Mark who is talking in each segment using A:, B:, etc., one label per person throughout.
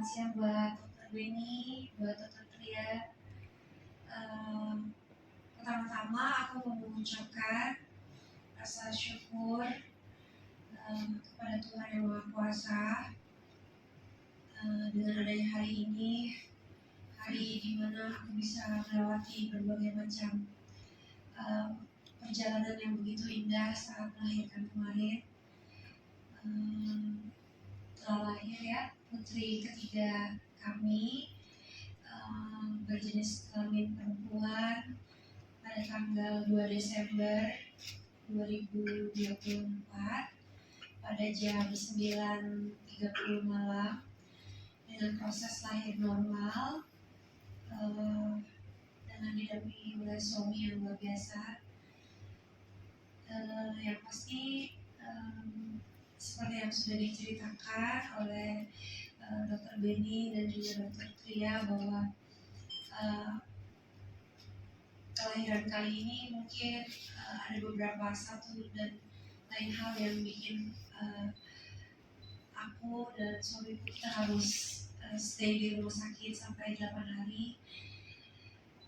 A: Selamat siang buat Dr. Beni, buat Dr. Tria. Pertama-tama aku mau mengucapkan rasa syukur kepada Tuhan Yang Maha Kuasa dengan adanya hari ini, hari di mana aku bisa melewati berbagai macam perjalanan yang begitu indah saat melahirkan kemarin. Telah lahir ya putri ketiga kami, berjenis kelamin perempuan pada tanggal 2 Desember 2024 pada jam 9.30 malam dengan proses lahir normal, dengan didampingi oleh suami yang luar biasa. Yang pasti seperti yang sudah diceritakan oleh Dr. Beni dan juga Dr. Tria bahwa kelahiran kali ini mungkin ada beberapa satu dan lain hal yang bikin aku dan suamiku kita harus stay di rumah sakit sampai 8 hari.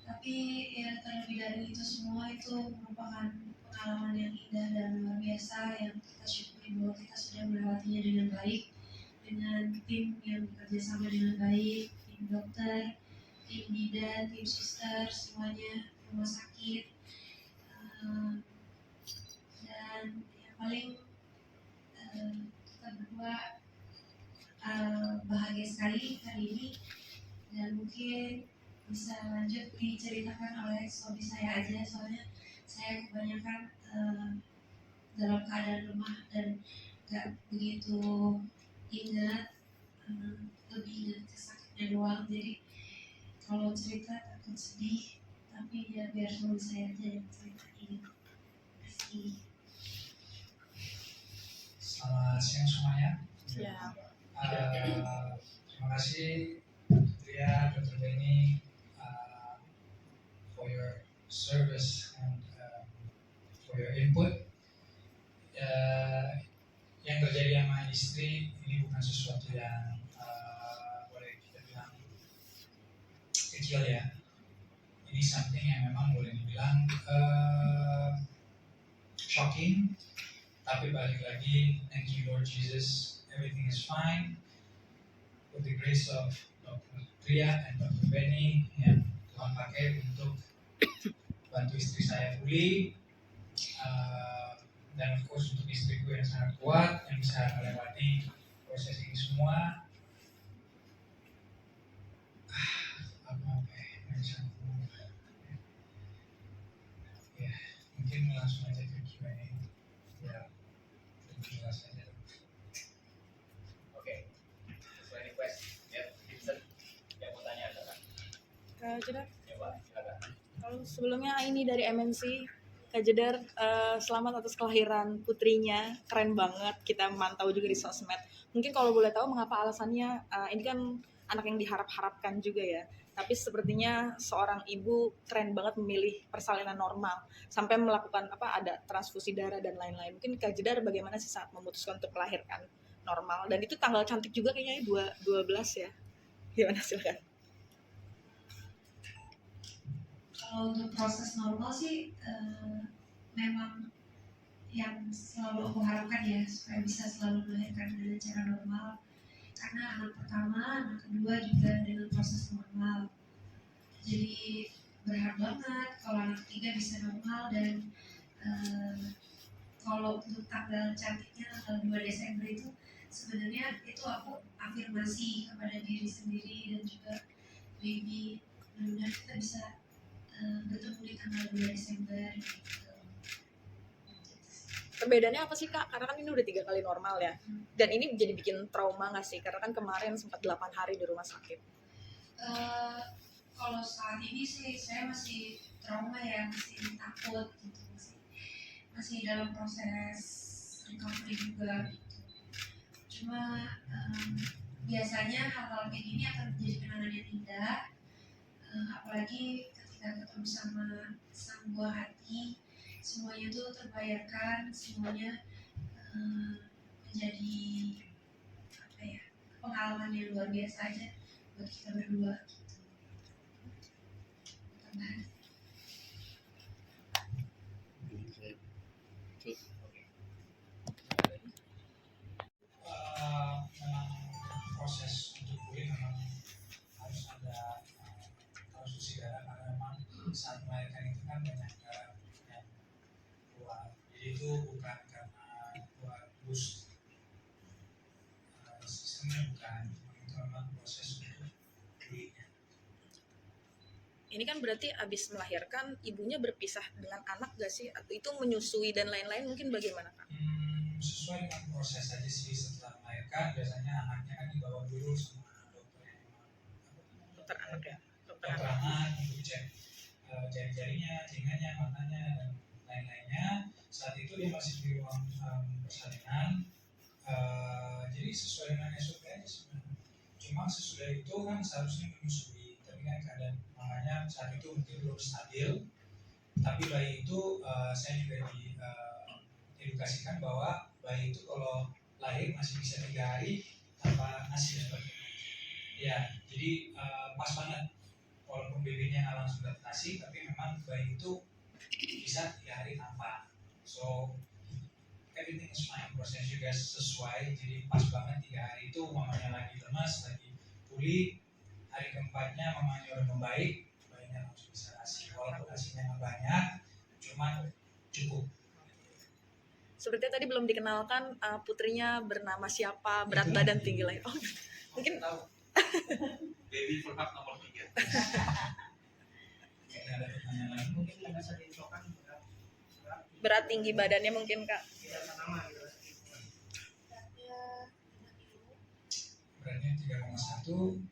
A: Tapi ya terlebih dari itu semua itu merupakan pengalaman yang indah dan luar biasa yang kita syukuri bahwa kita sudah melewatinya dengan baik, dengan tim yang bekerja sama dengan baik, tim dokter, tim bidan, tim suster, semuanya rumah sakit. Dan yang paling kita berdua bahagia sekali hari ini, dan mungkin bisa lanjut diceritakan oleh suami saya aja, soalnya saya kebanyakan dalam keadaan lemah dan gak begitu ingat, lebih ingat sakitnya doang. Jadi kalau cerita takut sedih, tapi ya biar suami saya aja yang ceritain. Terima kasih.
B: Selamat siang semuanya.
C: Siang.
B: Terima kasih Tria, Dr. Beni, for your service and for your input. Yang terjadi sama istri ini bukan sesuatu yang boleh kita bilang kecil ya. Ini something yang memang boleh dibilang shocking. Tapi balik lagi, thank you Lord Jesus, everything is fine. With the grace of Dr. Tria and Dr. Beni yang Tuhan pakai untuk bantu istri saya pulih, dan of course untuk istriku yang sangat kuat yang bisa melewati proses ini semua. Ya, mungkin langsung aja ke Q&A. Ya, lebih jelas aja.
D: Oke, sesuai request. Ya, Vincent yang mau tanya ada kan?
C: Kak Jedar,
D: Ya Pak, silakan.
C: kalau sebelumnya ini dari MNC, Kak Jedar, selamat atas kelahiran putrinya, keren banget, kita mantau juga di sosmed. Mungkin kalau boleh tahu mengapa alasannya, ini kan anak yang diharap-harapkan juga ya, tapi sepertinya seorang ibu keren banget memilih persalinan normal, sampai melakukan ada transfusi darah dan lain-lain. Mungkin Kak Jedar bagaimana sih saat memutuskan untuk melahirkan normal, dan itu tanggal cantik juga kayaknya 12 ya, gimana silakan?
A: Kalau untuk proses normal sih memang yang selalu aku harapkan ya, supaya bisa selalu melahirkan dengan cara normal, karena anak pertama, anak kedua juga dengan proses normal. Jadi berharap banget kalau anak ketiga bisa normal. Dan kalau untuk tanggal cantiknya tanggal 2 Desember itu sebenarnya itu aku afirmasi kepada diri sendiri dan juga baby, mudah-mudahan kita bisa bertemu di tanggal 2 Desember gitu.
C: Perbedaannya apa sih Kak? Karena kan ini udah 3 kali normal ya. Dan ini jadi bikin trauma nggak sih? Karena kan kemarin sempat 8 hari di rumah sakit.
A: Kalau saat ini sih saya masih trauma ya, masih takut gitu, masih dalam proses recovery juga gitu. Cuma biasanya hal-hal kayak gini akan menjadi kenangan yang indah, apalagi ketika ketemu sama sang buah hati, semuanya tuh terbayarkan, semuanya menjadi pengalaman pengalaman yang luar biasa aja buat kita berdua gitu. Tambahan.
B: Memang proses untuk pulih memang harus ada transfusi darah karena memang saat melahirkan itu kan banyak darah yang keluar. Jadi itu bukan karena keluar bus sistemnya bukan, itu memang proses untuk pulihnya.
C: Ini kan berarti abis melahirkan ibunya berpisah dengan anak gak sih? Atau itu menyusui dan lain-lain mungkin bagaimana Kak?
B: Sesuai dengan proses aja sih setelah melahirkan biasanya anaknya kan dibawa dulu sama dokter yang memang
C: Dokter anak ya? Dokter
B: dokter
C: anak.
B: anak untuk cek jari-jarinya, telinganya, matanya dan lain-lainnya. Saat itu dia masih di ruang persalinan. Jadi sesuai dengan SOP aja sebenarnya. Cuma sesudah itu kan seharusnya menyusui, tapi kan keadaan makanya saat itu mungkin belum stabil. Tapi bayi itu saya juga diedukasikan bahwa bayi itu kalau lahir masih bisa 3 hari tanpa ASI sebagainya. Ya, jadi pas banget. Walaupun babynya nggak langsung dapat ASI, tapi memang bayi itu bisa 3 hari tanpa. So everything is fine, proses juga sesuai, jadi pas banget 3 hari itu mamanya lagi lemas, lagi pulih, hari keempatnya mamanya udah membaik, bayinya langsung bisa ASI, walaupun ASInya nggak banyak, cuman cukup.
C: Seperti tadi belum dikenalkan putrinya bernama siapa, berat badan, tinggi lahir. Oh, mungkin
D: tahu. Baby full hak nomor 3.
B: Kayaknya ada pertanyaan lain.
E: Mungkin nggak bisa diinfokan
C: berat tinggi badannya mungkin Kak.
E: tidak nama gitu.
B: Beratnya 3,1,